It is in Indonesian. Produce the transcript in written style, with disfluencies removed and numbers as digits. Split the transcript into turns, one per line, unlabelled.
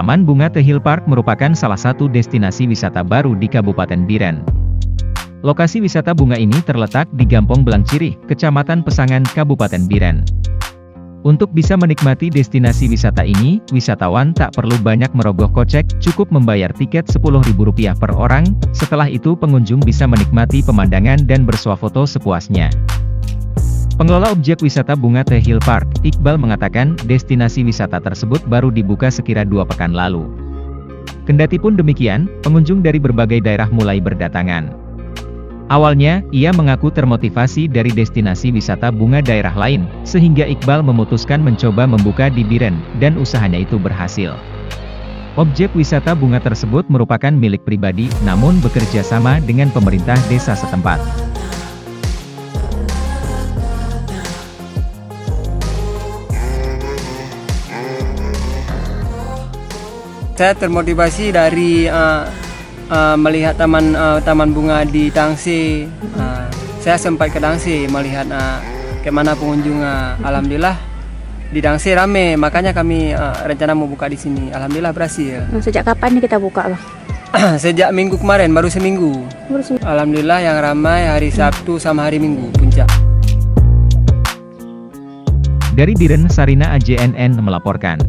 Taman Bunga The Hill Park merupakan salah satu destinasi wisata baru di Kabupaten Biren. Lokasi wisata bunga ini terletak di Gampong Belangcirih, Kecamatan Pesangan, Kabupaten Biren. Untuk bisa menikmati destinasi wisata ini, wisatawan tak perlu banyak merogoh kocek, cukup membayar tiket Rp10.000 per orang. Setelah itu pengunjung bisa menikmati pemandangan dan bersuah foto sepuasnya. Pengelola objek wisata bunga The Hill Park, Iqbal mengatakan destinasi wisata tersebut baru dibuka sekira 2 pekan lalu. Kendatipun demikian, pengunjung dari berbagai daerah mulai berdatangan. Awalnya, ia mengaku termotivasi dari destinasi wisata bunga daerah lain, sehingga Iqbal memutuskan mencoba membuka di Biren, dan usahanya itu berhasil. Objek wisata bunga tersebut merupakan milik pribadi, namun bekerja sama dengan pemerintah desa setempat.
Saya termotivasi dari melihat taman bunga di Tangsi. Saya sempat ke Tangsi melihat kemana pengunjung. Alhamdulillah di Tangsi rame, makanya kami rencana mau buka di sini. Alhamdulillah berhasil.
Sejak kapan nih kita buka, Bang?
Sejak minggu kemarin, baru seminggu. Alhamdulillah yang ramai hari Sabtu sama hari Minggu puncak.
Dari Biren, Sarina AJNN melaporkan.